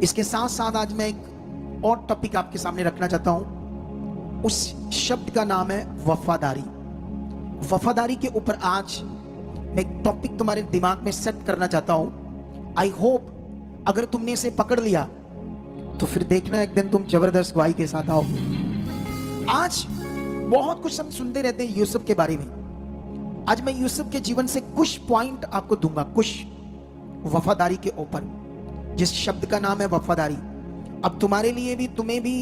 इसके साथ साथ आज मैं एक और टॉपिक आपके सामने रखना चाहता हूं। उस शब्द का नाम है वफादारी। वफादारी के ऊपर आज मैं एक टॉपिक तुम्हारे दिमाग में सेट करना चाहता हूं। आई होप अगर तुमने इसे पकड़ लिया तो फिर देखना एक दिन तुम जबरदस्त गवाही के साथ आओगे। आज बहुत कुछ हम सुनते रहते हैं यूसुफ के बारे में। आज मैं यूसुफ के जीवन से कुछ पॉइंट आपको दूंगा, कुछ वफादारी के ऊपर, जिस शब्द का नाम है वफादारी। अब तुम्हारे लिए भी, तुम्हें भी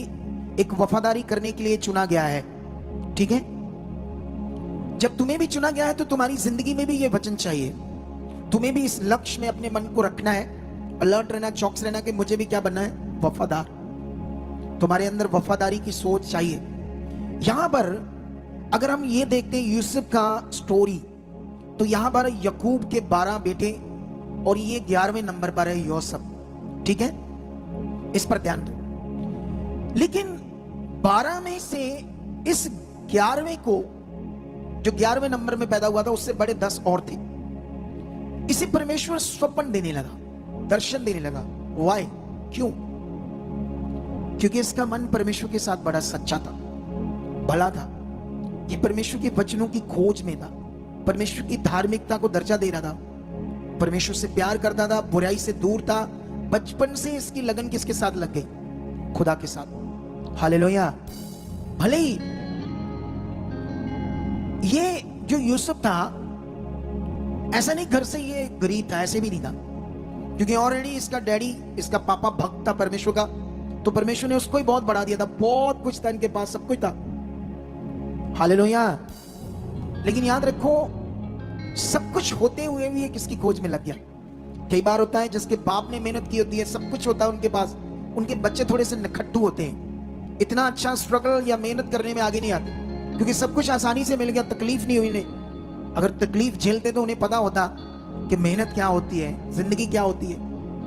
एक वफादारी करने के लिए चुना गया है, ठीक है? जब तुम्हें भी चुना गया है तो तुम्हारी जिंदगी में भी ये वचन चाहिए। तुम्हें भी इस लक्ष्य में अपने मन को रखना है, अलर्ट रहना, चौकस रहना कि मुझे भी क्या बनना है, वफादार। तुम्हारे अंदर वफादारी की सोच चाहिए। यहां पर अगर हम ये देखते हैं यूसुफ का स्टोरी, तो यहां पर यकूब के 12 बेटे और ये 11वें नंबर पर है यूसुफ, ठीक है? इस पर ध्यान दो। लेकिन 12 में से इस 11वें को, जो 11वें नंबर में पैदा हुआ था, उससे बड़े 10 और थे। इसे परमेश्वर स्वप्न देने लगा, दर्शन देने लगा। वाई? क्यों? क्योंकि इसका मन परमेश्वर के साथ बड़ा सच्चा था, भला था। ये परमेश्वर के वचनों की खोज में था, परमेश्वर की धार्मिकता को दर्जा दे रहा था, परमेश्वर से प्यार करता था, बुराई से दूर था। बचपन से इसकी लगन किसके साथ लग गई? खुदा के साथ। हालेलुया। भले ही ये जो यूसुफ था, ऐसा नहीं घर से ये गरीब था, ऐसे भी नहीं था, क्योंकि ऑलरेडी इसका डैडी, इसका पापा भक्त था परमेश्वर का, तो परमेश्वर ने उसको ही बहुत बढ़ा दिया था। बहुत कुछ था इनके पास, सब कुछ था। हालेलुया। लेकिन याद रखो, सब कुछ होते हुए भी ये किसकी खोज में लग गया? कई बार होता है जिसके बाप ने मेहनत की होती है, सब कुछ होता है उनके पास, उनके बच्चे थोड़े से नखट्टू होते हैं, इतना अच्छा स्ट्रगल या मेहनत करने में आगे नहीं आते, क्योंकि सब कुछ आसानी से मिल गया, तकलीफ नहीं हुई इन्हें। अगर तकलीफ झेलते तो उन्हें पता होता कि मेहनत क्या होती है, जिंदगी क्या होती है।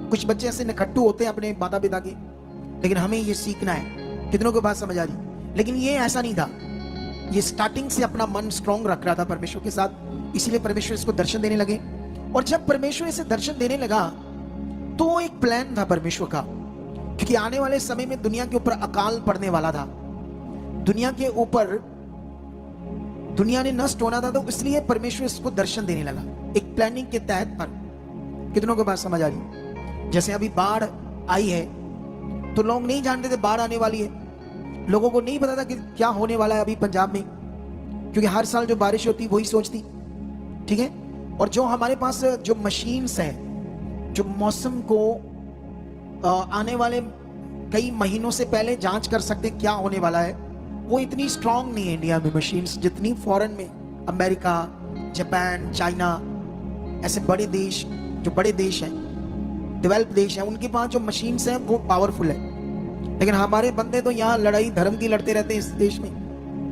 कुछ बच्चे ऐसे नखट्टू होते हैं अपने माता पिता के, लेकिन हमें ये सीखना है। कितनों को बात समझ आ रही? लेकिन ये ऐसा नहीं था, ये स्टार्टिंग से अपना मन स्ट्रॉन्ग रख रहा था परमेश्वर के साथ, इसीलिए परमेश्वर इसको दर्शन देने लगे। और जब परमेश्वर इसे दर्शन देने लगा तो एक प्लान था परमेश्वर का, क्योंकि आने वाले समय में दुनिया के ऊपर अकाल पड़ने वाला था, दुनिया के ऊपर, दुनिया ने नष्ट होना था, तो इसलिए परमेश्वर इसको दर्शन देने लगा एक प्लानिंग के तहत। पर कितनों को बात समझ आ रही? जैसे अभी बाढ़ आई है तो लोग नहीं जानते थे बाढ़ आने वाली है, लोगों को नहीं पता था कि क्या होने वाला है अभी पंजाब में, क्योंकि हर साल जो बारिश होती वही सोचती, ठीक है? और जो हमारे पास जो मशीन्स हैं, जो मौसम को आने वाले कई महीनों से पहले जांच कर सकते क्या होने वाला है, वो इतनी स्ट्रांग नहीं है इंडिया में मशीन्स, जितनी फॉरेन में अमेरिका, जापान, चाइना, ऐसे बड़े देश, जो बड़े देश हैं, डेवलप देश हैं, उनके पास जो मशीन्स हैं वो पावरफुल है। लेकिन हमारे बंदे तो यहाँ लड़ाई धर्म की लड़ते रहते हैं इस देश में,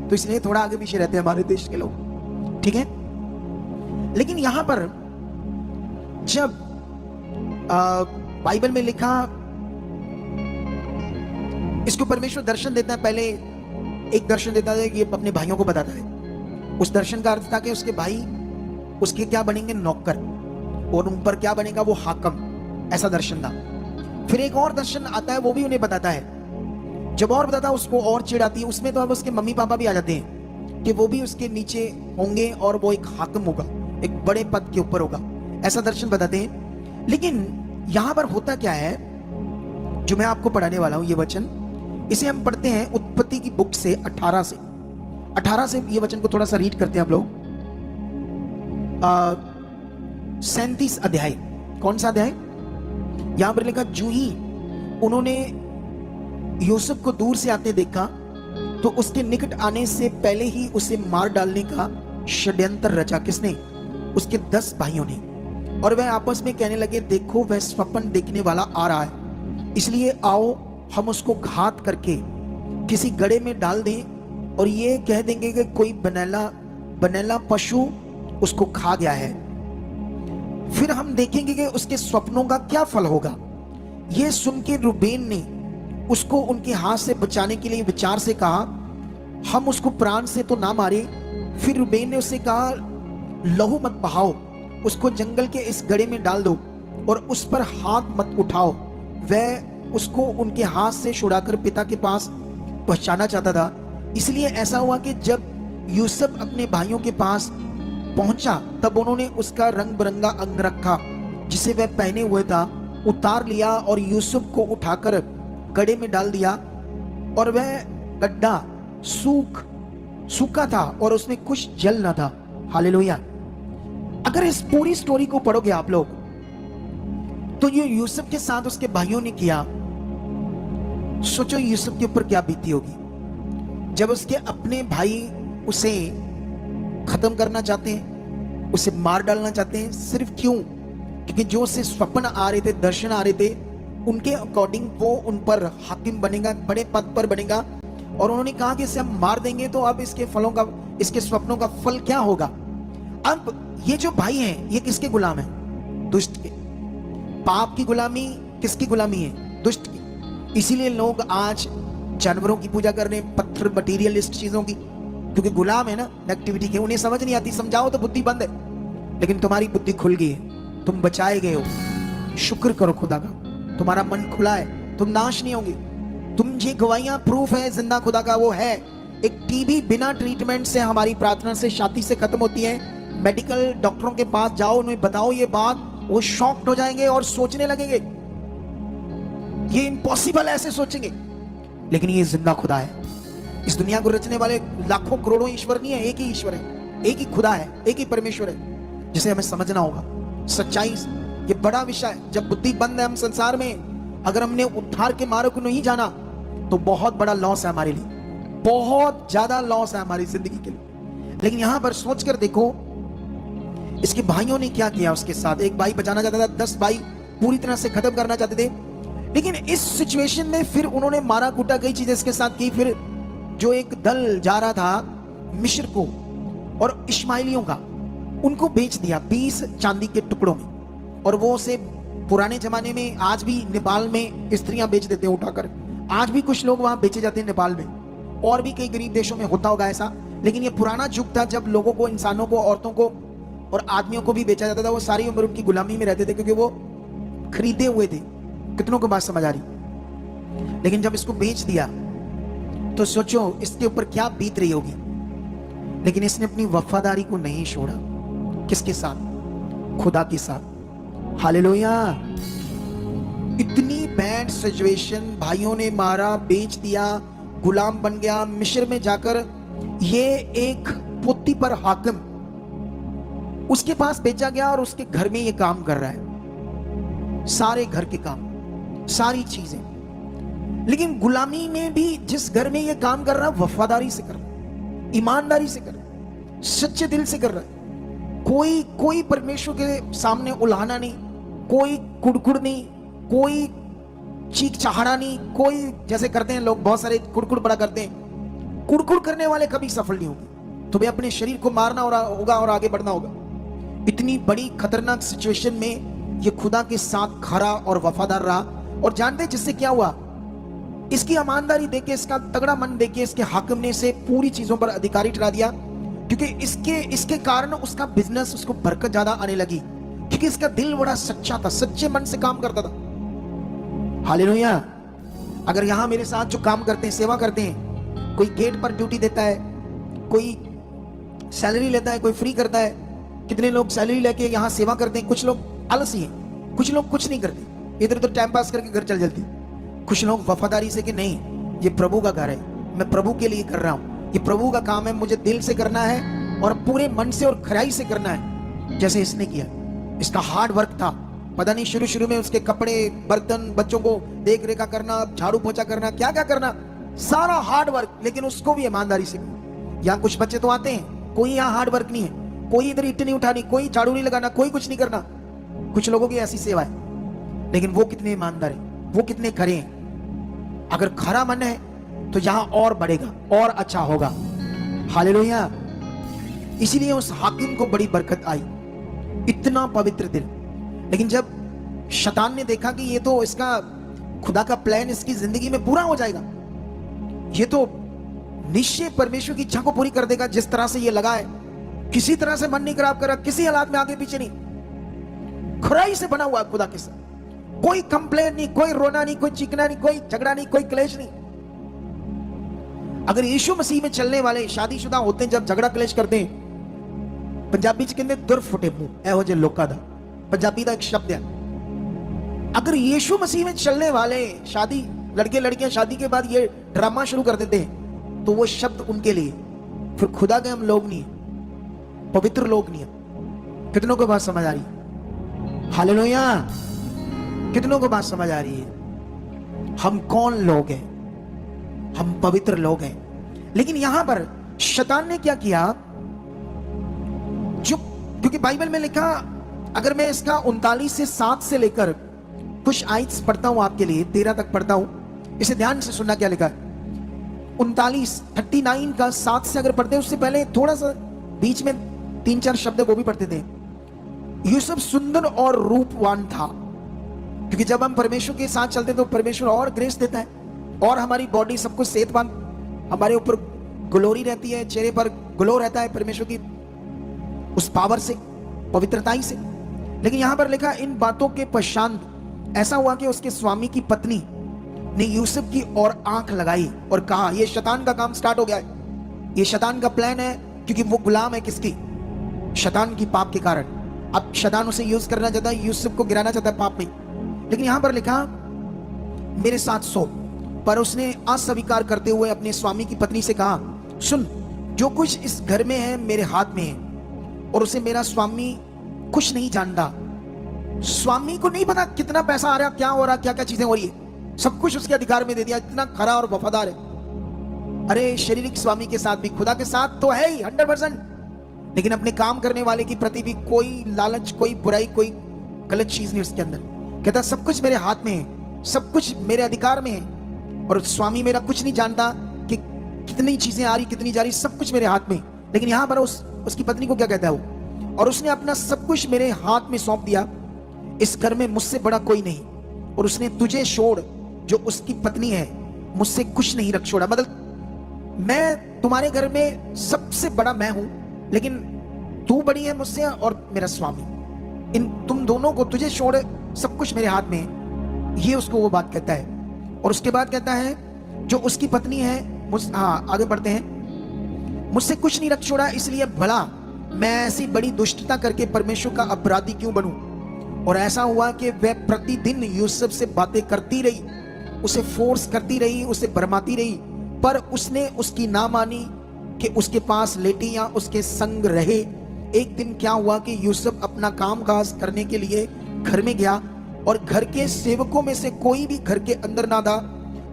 तो इसलिए थोड़ा आगे पीछे रहते हैं हमारे देश के लोग, ठीक है? लेकिन यहां पर जब बाइबल में लिखा, इसको परमेश्वर दर्शन देता है, पहले एक दर्शन देता है, ये अपने भाइयों को बताता है। उस दर्शन का अर्थ था कि उसके भाई उसके क्या बनेंगे? नौकर, और उन पर क्या बनेगा? वो हाकम। ऐसा दर्शन था। फिर एक और दर्शन आता है, वो भी उन्हें बताता है। जब और बताता है उसको और चिढ़ आती है, उसमें तो अब उसके मम्मी पापा भी आ जाते हैं कि वो भी उसके नीचे होंगे और वो एक हाकम होगा, एक बड़े पद के ऊपर होगा, ऐसा दर्शन बताते हैं। लेकिन यहां पर होता क्या है, जो मैं आपको पढ़ाने वाला हूं ये वचन, इसे हम पढ़ते हैं उत्पत्ति की बुक से 18 से ये वचन को थोड़ा सा रीड करते हैं हम लोग। 37 अध्याय। कौन सा अध्याय? यहां पर लिखा, जूं ही उन्होंने यूसुफ को दूर से आते देखा तो उसके निकट आने से पहले ही उसे मार डालने का षड्यंत्र रचा। किसने? उसके 10 भाइयों ने। और वह आपस में कहने लगे, देखो वह स्वप्न देखने वाला आ रहा है, इसलिए आओ हम उसको घात करके किसी गड्ढे में डाल दें और ये कह देंगे कि कोई बनेला पशु उसको खा गया है, फिर हम देखेंगे कि उसके स्वप्नों का क्या फल होगा। यह सुन के रूबेन ने उसको उनके हाथ से बचाने के लिए विचार से कहा, हम उसको प्राण से तो ना मारे। फिर रूबेन ने उससे कहा, लहू मत बहाओ, उसको जंगल के इस गड्ढे में डाल दो और उस पर हाथ मत उठाओ, वह उसको उनके हाथ से छुड़ाकर पिता के पास पहुंचाना चाहता था। इसलिए ऐसा हुआ कि जब यूसुफ अपने भाइयों के पास पहुंचा तब उन्होंने उसका रंग बिरंगा अंगरखा जिसे वह पहने हुए था उतार लिया और यूसुफ को उठाकर गड्ढे में डाल दिया, और वह गड्ढा सूखा था और उसमें कुछ जल न था। हालेलुया। अगर इस पूरी स्टोरी को पढ़ोगे आप लोग तो ये यूसुफ के साथ उसके भाइयों ने किया, सोचो यूसुफ के ऊपर क्या बीती होगी जब उसके अपने भाई उसे खत्म करना चाहते हैं, उसे मार डालना चाहते हैं। सिर्फ क्यों? क्योंकि जो उसे स्वप्न आ रहे थे, दर्शन आ रहे थे, उनके अकॉर्डिंग वो उन पर हाकिम बनेगा, बड़े पद पर बनेगा, और उन्होंने कहा कि इसे हम मार देंगे तो अब इसके फलों का, इसके स्वप्नों का फल क्या होगा। अब ये जो भाई हैं ये किसके गुलाम हैं? दुष्ट के। पाप की गुलामी किसकी गुलामी है? दुष्ट की। इसीलिए लोग आज जानवरों की पूजा कर रहे हैं, पत्थर, मटीरियलिस्ट चीजों की, क्योंकि गुलाम है ना नेगेटिविटी के। उन्हें समझ नहीं आती, समझाओ तो बुद्धि बंद है, लेकिन तुम्हारी बुद्धि खुल गई है, तुम बचाए गए हो। शुक्र करो खुदा का, तुम्हारा मन खुला है, तुम नाश नहीं होगे। तुम ये गवाहियां प्रूफ है जिंदा खुदा का वो है। एक टीबी बिना ट्रीटमेंट से, हमारी प्रार्थना से, छाती से खत्म होती है। मेडिकल डॉक्टरों के पास जाओ, उन्हें बताओ ये बात, वो शॉक्ड हो जाएंगे और सोचने लगेंगे ये इम्पॉसिबल, ऐसे सोचेंगे। लेकिन ये जिंदा खुदा है। इस दुनिया को रचने वाले लाखों करोड़ों ईश्वर नहीं है, एक ही ईश्वर है, एक ही खुदा है, एक ही परमेश्वर है, जिसे हमें समझना होगा। सच्चाई ये बड़ा विषय है। जब बुद्धि बंद है हम संसार में, अगर हमने उद्धार के मार्ग को नहीं जाना तो बहुत बड़ा लॉस है हमारे लिए, बहुत ज्यादा लॉस है हमारी जिंदगी के लिए। लेकिन यहां पर सोचकर देखो इसके भाइयों ने क्या किया उसके साथ। एक भाई बचाना चाहता था, 10 भाई पूरी तरह से खत्म करना चाहते थे। लेकिन इस सिचुएशन में फिर उन्होंने मारा कूटा, कई चीजें इसके साथ की। फिर जो एक दल जा रहा था मिस्र को और इश्माइलियों का, उनको बेच दिया 20 चांदी के टुकड़ों में। और वो उसे पुराने जमाने में, आज भी नेपाल में स्त्रियां बेच देते हैं उठाकर, आज भी कुछ लोग वहां बेचे जाते हैं नेपाल में, और भी कई गरीब देशों में होता होगा ऐसा। लेकिन ये पुराना युग था जब लोगों को, इंसानों को, औरतों को और आदमियों को भी बेचा जाता था। वो सारी उम्र उनकी गुलामी में रहते थे क्योंकि वो खरीदे हुए थे। कितनों को बात समझ आ रही? लेकिन जब इसको बेच दिया तो सोचो इसके ऊपर क्या बीत रही होगी। लेकिन इसने अपनी वफादारी को नहीं छोड़ा। किसके साथ? खुदा के साथ। हालेलुया। इतनी बैड सिचुएशन, भाइयों ने मारा, बेच दिया, गुलाम बन गया, मिस्र में जाकर ये एक पोती पर हाकिम उसके पास बेचा गया और उसके घर में ये काम कर रहा है, सारे घर के काम, सारी चीजें। लेकिन गुलामी में भी जिस घर में ये काम कर रहा है वफादारी से कर रहा है, ईमानदारी से कर रहा है, सच्चे दिल से कर रहा है। कोई परमेश्वर के सामने उल्हाना नहीं, कोई कुड़कुड़ नहीं, कोई चीख चहाड़ा नहीं, कोई जैसे करते हैं लोग, बहुत सारे कुड़कुड़ बड़ा करते हैं। कुड़कुड़ करने वाले कभी सफल नहीं होंगे। तुम्हें अपने शरीर को मारना होगा और आगे बढ़ना होगा। इतनी बड़ी खतरनाक सिचुएशन में ये खुदा के साथ खड़ा और वफादार रहा। और जानते जिससे क्या हुआ? इसकी ईमानदारी देके, इसका तगड़ा मन देके इसके हाकिम ने इसे पूरी चीजों पर अधिकारी ठहरा दिया। क्योंकि इसके कारण उसका बिजनेस, उसको बरकत ज्यादा आने लगी, क्योंकि इसका दिल बड़ा सच्चा था, सच्चे मन से काम करता था। हालेलुया। अगर यहां मेरे साथ जो काम करते हैं, सेवा करते हैं, कोई गेट पर ड्यूटी देता है, कोई सैलरी लेता है, कोई फ्री करता है। कितने लोग सैलरी लेके यहां सेवा करते हैं। कुछ लोग आलसी हैं, कुछ लोग कुछ नहीं करते, इधर उधर टाइम पास करके घर चल जाते हैं। कुछ लोग वफादारी से कि नहीं, ये प्रभु का घर है, मैं प्रभु के लिए कर रहा हूं, ये प्रभु का काम है, मुझे दिल से करना है और पूरे मन से और खराई से करना है, जैसे इसने किया। इसका हार्ड वर्क था। पता नहीं शुरू में उसके कपड़े, बर्तन, बच्चों को देख रेखा करना, झाड़ू पोछा करना, क्या क्या करना, सारा हार्ड वर्क। लेकिन उसको भी ईमानदारी से। यहाँ कुछ बच्चे तो आते हैं, कोई यहाँ हार्ड वर्क नहीं है, कोई इधर ईंट नहीं उठानी, कोई झाड़ू नहीं लगाना, कोई कुछ नहीं करना। कुछ लोगों की ऐसी सेवा है, लेकिन वो कितने ईमानदार हैं, वो कितने खरे हैं। अगर खरा मन है तो यहां और बढ़ेगा और अच्छा होगा। हालेलुया। इसीलिए उस हाकिम को बड़ी बरकत आई, इतना पवित्र दिल। लेकिन जब शैतान ने देखा कि ये तो इसका खुदा का प्लान इसकी जिंदगी में पूरा हो जाएगा, ये तो निश्चय परमेश्वर की इच्छा को पूरी कर देगा, जिस तरह से ये लगा है, किसी तरह से मन नहीं खराब करा, किसी हालात में आगे पीछे नहीं, खराई से बना हुआ खुदा के साथ। कोई कंप्लेन नहीं, कोई रोना नहीं, कोई चीखना नहीं, कोई झगड़ा नहीं, कोई क्लेश नहीं। अगर यीशु मसीह में चलने वाले शादीशुदा होते हैं, जब झगड़ा क्लेश करते हैं, पंजाबी च कहते दुर फुटे मुंह एहो जे लोकां दा, पंजाबी का एक शब्द है। अगर यीशु मसीह में चलने वाले शादी लड़के लड़कियां शादी के बाद ये ड्रामा शुरू कर देते हैं, तो वो शब्द उनके लिए फिर खुदा के हम लोग नहीं है, पवित्र लोग नहीं है। कितनों को बात समझ आ रही है? हालेलुया। कितनों को बात समझ आ रही है? हम कौन लोग हैं? हम पवित्र लोग हैं। लेकिन यहां पर शैतान ने क्या किया, जो क्योंकि बाइबल में लिखा, अगर मैं इसका 39 से 7 से लेकर कुछ आयत पढ़ता हूं आपके लिए, 13 तक पढ़ता हूं, इसे ध्यान से सुनना क्या लिखा है। 39 का 7 से अगर पढ़ते हैं, उससे पहले थोड़ा सा बीच में 3-4 शब्द वो भी पढ़ते थे। यूसुफ सुंदर और रूपवान था, क्योंकि जब हम परमेश्वर के साथ चलते हैं तो परमेश्वर और ग्रेस देता है, और हमारी बॉडी सब कुछ सेहतमंद, हमारे ऊपर ग्लोरी रहती है, चेहरे पर ग्लो रहता है परमेश्वर की उस पावर से, पवित्रता से। लेकिन यहां पर लिखा, इन बातों के पश्चात ऐसा हुआ कि उसके स्वामी की पत्नी ने यूसुफ की ओर आंख लगाई और कहा, यह शैतान का काम स्टार्ट हो गया है, यह शैतान का प्लान है, क्योंकि वो गुलाम है किसकी? शैतान की, पाप के कारण। अब शैतान उसे यूज करना चाहता है, यूसुफ को गिराना चाहता है पाप में। लेकिन यहां पर लिखा, मेरे साथ सो। पर उसने अस्वीकार करते हुए अपने स्वामी की पत्नी से कहा, सुन, जो कुछ इस घर में है मेरे हाथ में है, और उसे मेरा स्वामी कुछ नहीं जानता। स्वामी को नहीं पता कितना पैसा आ रहा, क्या हो रहा, क्या क्या चीजें हो रही है, सब कुछ उसके अधिकार में दे दिया। इतना खरा और वफादार है। अरे शारीरिक स्वामी के साथ भी, खुदा के साथ तो है ही 100%, लेकिन अपने काम करने वाले की प्रति भी कोई लालच, कोई बुराई, कोई गलत चीज नहीं उसके अंदर। कहता सब कुछ मेरे हाथ में है, सब कुछ मेरे अधिकार में है, और स्वामी मेरा कुछ नहीं जानता कि कितनी चीजें आ रही, कितनी जा रही, सब कुछ मेरे हाथ में। लेकिन यहां पर उसकी पत्नी को क्या कहता है वो, और उसने अपना सब कुछ मेरे हाथ में सौंप दिया, इस घर में मुझसे बड़ा कोई नहीं, और उसने तुझे छोड़, जो उसकी पत्नी है, मुझसे कुछ नहीं रख छोड़ा। मतलब मैं तुम्हारे घर में सबसे बड़ा मैं हूं, लेकिन तू बड़ी है मुझसे और मेरा स्वामी, इन तुम दोनों को, तुझे छोड़ सब कुछ मेरे हाथ में है। ये उसको वो बात कहता है। और उसके बाद कहता है, जो उसकी पत्नी है, आगे बढ़ते हैं, मुझसे कुछ नहीं रख छोड़ा, इसलिए भला मैं ऐसी बड़ी दुष्टता करके परमेश्वर का अपराधी क्यों बनूं। और ऐसा हुआ कि वह प्रतिदिन यूसुफ से बातें करती रही, उसे फोर्स करती रही, उसे भरमाती रही, पर उसने उसकी ना मानी कि उसके पास लेटी या उसके संग रहे। एक दिन क्या हुआ कि यूसुफ अपना कामकाज करने के लिए घर में गया, और घर के सेवकों में से कोई भी घर के अंदर ना था।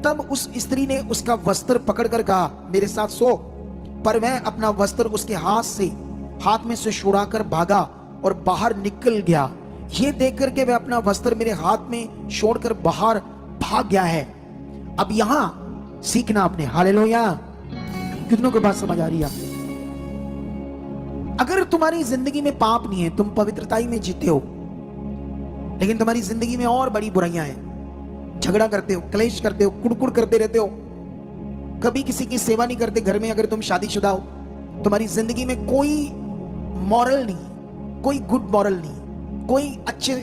तब उस स्त्री ने उसका वस्त्र पकड़कर कहा, मेरे साथ सो। पर वह अपना वस्त्र उसके हाथ में से छुड़ाकर भागा और बाहर निकल गया। ये देख करके वह अपना वस्त्र मेरे हाथ में छोड़कर बाहर भाग गया है। अब यहां सीखना आपने, हालेलुया। कितनों को बात समझ आ रही है? अगर तुम्हारी जिंदगी में पाप नहीं है, तुम पवित्रता में जीते हो, लेकिन तुम्हारी जिंदगी में और बड़ी बुराइयां हैं, झगड़ा करते हो, क्लेश करते हो, कुड़कुड़ करते रहते हो, कभी किसी की सेवा नहीं करते घर में, अगर तुम शादीशुदा हो, तुम्हारी जिंदगी में कोई मॉरल नहीं, कोई गुड मॉरल नहीं, कोई अच्छे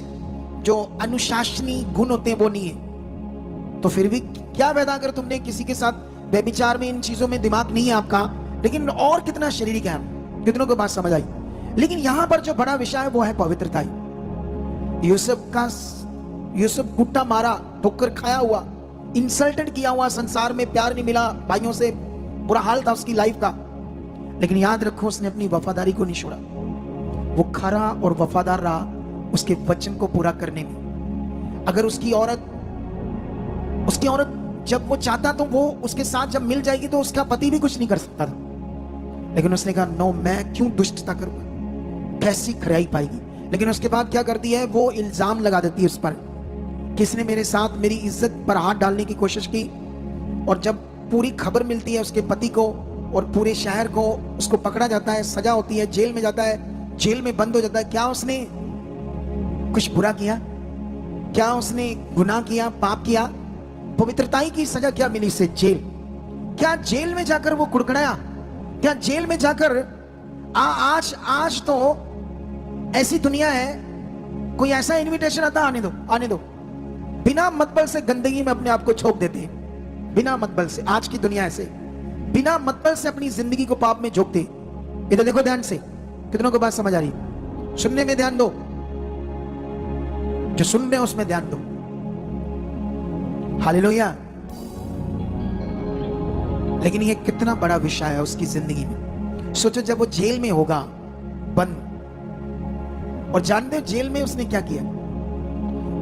जो अनुशासनी गुण होते हैं वो नहीं है, तो फिर भी क्या फायदा अगर तुमने किसी के साथ व्यभिचार में, इन चीजों में दिमाग नहीं है आपका, लेकिन और कितना शारीरिक है। कितनों को बात समझ आई? लेकिन यहां पर जो बड़ा विषय है वो है पवित्रता। यूसुफ गुट्टा मारा, ठोकर खाया हुआ, इंसल्टेड किया हुआ, संसार में प्यार नहीं मिला, भाइयों से बुरा हाल था उसकी लाइफ का, लेकिन याद रखो उसने अपनी वफादारी को नहीं छोड़ा। वो खरा और वफादार रहा उसके वचन को पूरा करने में। अगर उसकी औरत जब वो चाहता तो वो उसके साथ जब मिल जाएगी तो उसका पति भी कुछ नहीं कर सकता था, लेकिन उसने कहा नो, मैं क्यों दुष्टता करूंगा, कैसी खराई पाएगी। लेकिन उसके बाद क्या करती है, वो इल्जाम लगा देती है उस पर, किसने मेरे साथ मेरी इज्जत पर हाथ डालने की कोशिश की। और जब पूरी खबर मिलती है उसके पति को और पूरे शहर को, उसको पकड़ा जाता है, सजा होती है, जेल में जाता है, जेल में बंद हो जाता है। क्या उसने कुछ बुरा किया? क्या उसने गुनाह किया, पाप किया? पवित्रताई की सजा क्या मिली से? जेल। क्या जेल में जाकर वो कुड़कड़ाया? क्या जेल में जाकर आज तो ऐसी दुनिया है, कोई ऐसा इनविटेशन आता, आने दो, बिना मतबल से गंदगी में अपने आप को छोक देते हैं, बिना मतबल से। आज की दुनिया ऐसे बिना मतबल से अपनी जिंदगी को पाप में झोंकते। इधर देखो ध्यान से, कितनों को बात समझ आ रही? सुनने में ध्यान दो, जो सुन रहे हैं उसमें ध्यान दो। हालेलुया। लेकिन ये कितना बड़ा विषय है उसकी जिंदगी में। सोचो जब वो जेल में होगा बंद, और जानते हो जेल में उसने क्या किया?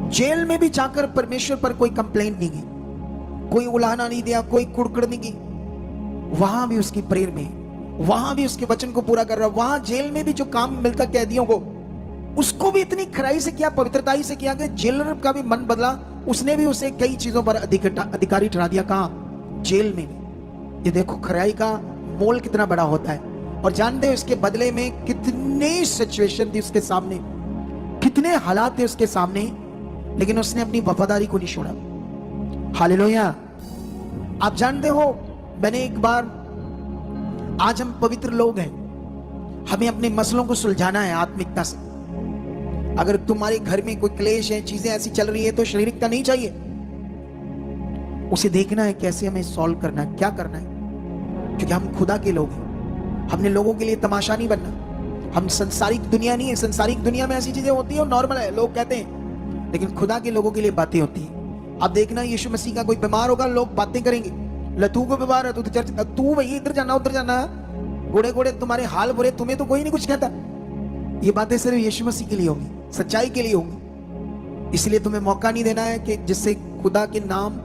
जेल में भी जाकर परमेश्वर पर कोई कंप्लेंट नहीं की, कोई उलाहना नहीं दिया, कोई कुड़कुड़ नहीं की। वहां भी उसकी प्रेयर में, वहां भी उसके वचन को पूरा कर रहा। वहां जेल में भी जो काम मिलता कैदियों को, उसको भी इतनी खराई से किया, पवित्रताई से किया कि जेलर का भी मन बदला। उसने भी उसे कई चीजों पर अधिकारी ठहरा दिया। कहां? जेल में भी। ये देखो खराई का मोल कितना बड़ा होता है। और जानते हो इसके बदले में कितनी सिचुएशन थी उसके सामने, कितने हालात थे उसके सामने, लेकिन उसने अपनी वफादारी को नहीं छोड़ा। हालेलुया। आप जानते हो, मैंने एक बार, आज हम पवित्र लोग हैं, हमें अपने मसलों को सुलझाना है आत्मिकता से। अगर तुम्हारे घर में कोई क्लेश है, चीजें ऐसी चल रही है, तो शारीरिकता नहीं चाहिए, उसे देखना है कैसे हमें सॉल्व करना है, क्या करना है। क्योंकि हम खुदा के लोग हैं, हमने लोगों के लिए तमाशा नहीं बनना। हम संसारिक दुनिया नहीं है। संसारिक दुनिया में ऐसी चीजें होती है और नॉर्मल है, लोग कहते हैं, लेकिन खुदा के लोगों के लिए बातें होती है। अब देखना, यीशु मसीह का कोई बीमार होगा, लोग बातें करेंगे, लतू को बीमार है, तू चर्च, तू भैया इधर जाना उधर जाना, गोड़े गोड़े तुम्हारे हाल बुरे, तुम्हें तो कोई नहीं कुछ कहता। ये बातें सिर्फ यीशु मसीह के लिए होंगी, सच्चाई के लिए होंगी। इसलिए तुम्हें मौका नहीं देना है कि जिससे खुदा के नाम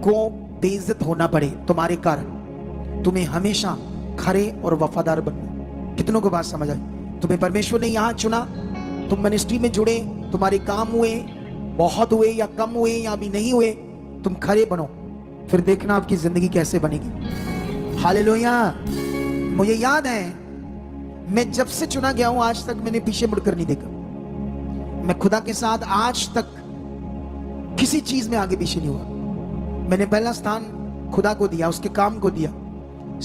को बेइज्जत होना पड़े तुम्हारे कारण। तुम्हें हमेशा खरे और वफादार बनना। कितनों को बात समझ आई? तुम्हें परमेश्वर ने यहां चुना, तुम मिनिस्ट्री में जुड़े, तुम्हारे काम हुए, बहुत हुए या कम हुए या अभी नहीं हुए, तुम खरे बनो, फिर देखना आपकी जिंदगी कैसे बनेगी। हालेलुया। मुझे याद है, मैं जब से चुना गया हूं आज तक मैंने पीछे मुड़कर नहीं देखा। मैं खुदा के साथ आज तक किसी चीज में आगे पीछे नहीं हुआ। मैंने पहला स्थान खुदा को दिया, उसके काम को दिया।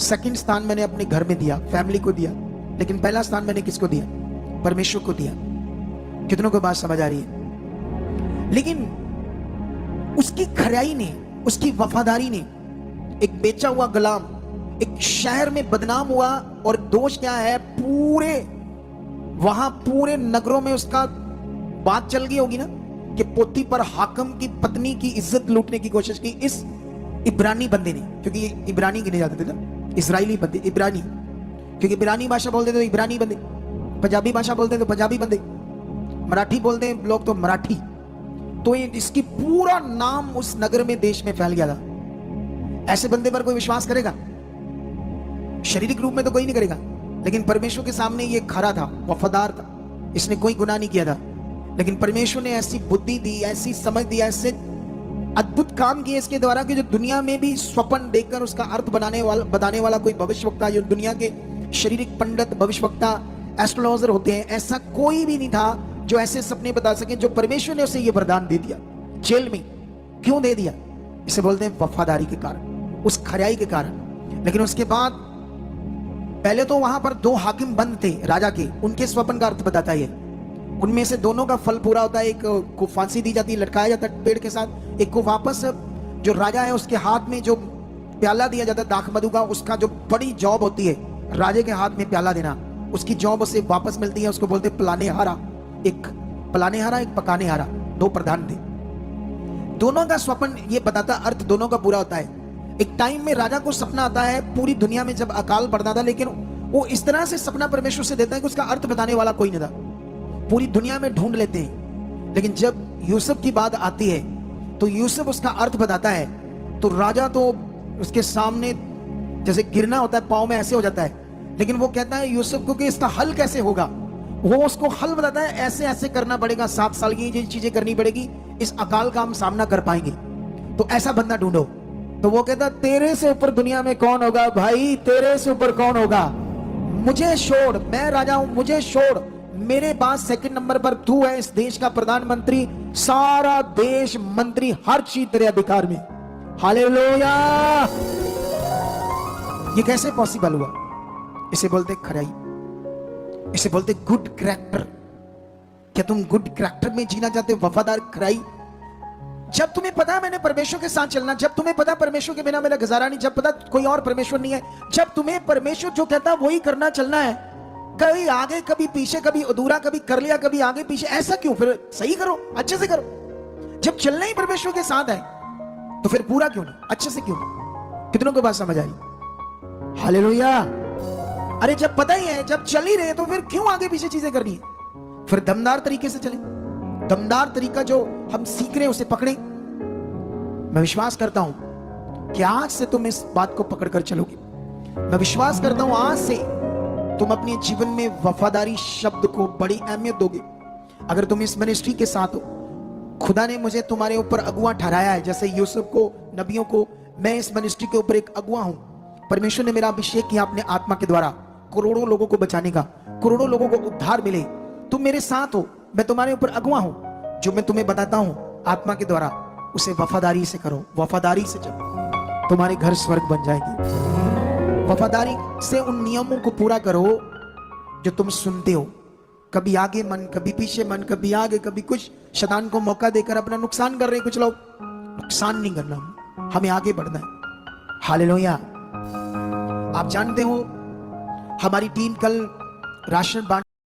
सेकंड स्थान मैंने अपने घर में दिया, फैमिली को दिया। लेकिन पहला स्थान मैंने किसको दिया? परमेश्वर को दिया। कितनों को बात समझ आ रही है? लेकिन उसकी खराई ने, उसकी वफादारी ने, एक बेचा हुआ गुलाम एक शहर में बदनाम हुआ। और दोष क्या है? पूरे नगरों में उसका बात चल गई होगी ना, कि पोती पर हाकम की पत्नी की इज्जत लूटने की कोशिश की इस इब्रानी बंदे ने। क्योंकि ये इब्रानी गिने जाते थे ना, इजराइली बंदे, इब्रानी। क्योंकि इब्रानी भाषा बोलते तो इब्रानी बंदे, पंजाबी भाषा बोलते तो पंजाबी बंदे, मराठी बोलते हैं लोग तो मराठी। तो ये इसकी पूरा नाम उस नगर में, देश में फैल गया था। ऐसे बंदे पर कोई विश्वास करेगा? शारीरिक रूप में तो कोई नहीं करेगा, लेकिन परमेश्वर के सामने ये खरा था, वफादार था, इसने कोई गुनाह नहीं किया था। लेकिन परमेश्वर ने ऐसी बुद्धि दी, ऐसी समझ दी, ऐसे अद्भुत काम किए इसके द्वारा कि जो दुनिया में भी स्वप्न देखकर उसका अर्थ बताने वाला कोई भविष्यवक्ता, जो दुनिया के शारीरिक पंडित, भविष्यवक्ता, एस्ट्रोलॉजर होते हैं, ऐसा कोई भी नहीं था जो ऐसे सपने बता सके, जो परमेश्वर ने उसे ये वरदान दे दिया। जेल में क्यों दे दिया? इसे बोलते हैं वफादारी के कारण, उस खराई के कारण। लेकिन उसके बाद पहले तो वहां पर 2 हाकिम बंद थे राजा के, उनके स्वप्न का अर्थ बताता है। उनमें से दोनों का फल पूरा होता है। एक को फांसी दी जाती, लटकाया जाता है पेड़ के साथ। एक को वापस जो राजा है उसके हाथ में जो प्याला दिया जाता है दाख मधु का, उसका जो बड़ी जॉब होती है, राजे के हाथ में प्याला देना, उसकी जॉब उसे वापस मिलती है। उसको बोलते पलाने हारा। एक पलाने हारा, एक पकाने हारा, 2 प्रधान थे। दोनों का स्वप्न ये बताता, अर्थ दोनों का पूरा होता है। एक टाइम में राजा को सपना आता है, पूरी दुनिया में जब अकाल पड़ता था, लेकिन वो इस तरह से सपना परमेश्वर से देता है कि उसका अर्थ बताने वाला कोई नहीं था। पूरी दुनिया में ढूंढ लेते हैं, लेकिन जब यूसुफ की बात आती है तो यूसुफ उसका अर्थ बताता है। तो राजा तो उसके सामने जैसे गिरना होता है, पांव में ऐसे हो जाता है। लेकिन वो कहता है यूसुफ को कि इसका हल कैसे होगा। वो उसको हल बताता है, ऐसे ऐसे करना पड़ेगा, 7 साल की ये चीजें करनी पड़ेगी, इस अकाल का हम सामना कर पाएंगे। तो ऐसा बंदा ढूंढो। तो वो कहता तेरे से ऊपर दुनिया में कौन होगा भाई, तेरे से ऊपर कौन होगा, मुझे छोड़, मैं राजा हूं, मुझे छोड़, मेरे पास सेकंड नंबर पर तू है, इस देश का प्रधानमंत्री, सारा देश, मंत्री, हर चीज तेरे अधिकार में। हालेलुया। ये कैसे पॉसिबल हुआ? इसे बोलते खराई, इसे बोलते गुड कैरेक्टर। क्या तुम गुड कैरेक्टर में जीना चाहते हो? वफादार खराई, जब तुम्हें पता है मैंने परमेश्वर के साथ चलना, जब तुम्हें पता परमेश्वर के बिना मेरा गुजारा नहीं, जब पता कोई और परमेश्वर नहीं है, जब तुम्हें परमेश्वर जो कहता है वही करना चलना है, कभी आगे कभी पीछे, कभी अधूरा, कभी कर लिया, कभी आगे पीछे, ऐसा क्यों? फिर सही करो, अच्छे से करो। जब चलना ही परमेश्वर के साथ है तो फिर पूरा क्यों नहीं, अच्छे से क्यों? कितनों को बात समझ आई? हालेलुया। अरे जब पता ही है, जब चल ही रहे तो फिर क्यों आगे पीछे चीजें करनी है? फिर दमदार तरीके से चले। दमदार तरीका जो हम सीख रहे हैं उसे पकड़े। मैं विश्वास करता हूं कि आज से तुम इस बात को पकड़कर चलोगे। मैं विश्वास करता हूं आज से तुम अपने जीवन में वफादारी शब्द को बड़ी अहमियत दोगे। अगर तुम इस मिनिस्ट्री के साथ हो, खुदा ने मुझे तुम्हारे ऊपर अगुआ ठहराया है, जैसे यूसुफ को, नबियों को, मैं इस मिनिस्ट्री के ऊपर एक अगुआ हूं। परमेश्वर ने मेरा अभिषेक किया अपने आत्मा के द्वारा करोड़ों लोगों को बचाने का, करोड़ों लोगों को उद्धार मिले। तुम मेरे साथ हो, मैं तुम्हारे ऊपर अगुआ हूं। जो मैं तुम्हें बताता हूं आत्मा के द्वारा, उसे वफादारी से करो, वफादारी से चलो, तुम्हारे घर स्वर्ग बन जाएगी। वफादारी से उन नियमों को पूरा करो जो तुम सुनते हो। कभी आगे मन, कभी पीछे मन, कभी आगे कभी कुछ, शैतान को मौका देकर अपना नुकसान कर रहे हैं कुछ लोग। नुकसान नहीं करना, हमें आगे बढ़ना है। हालेलुया। आप जानते हो हमारी टीम कल राशन बांट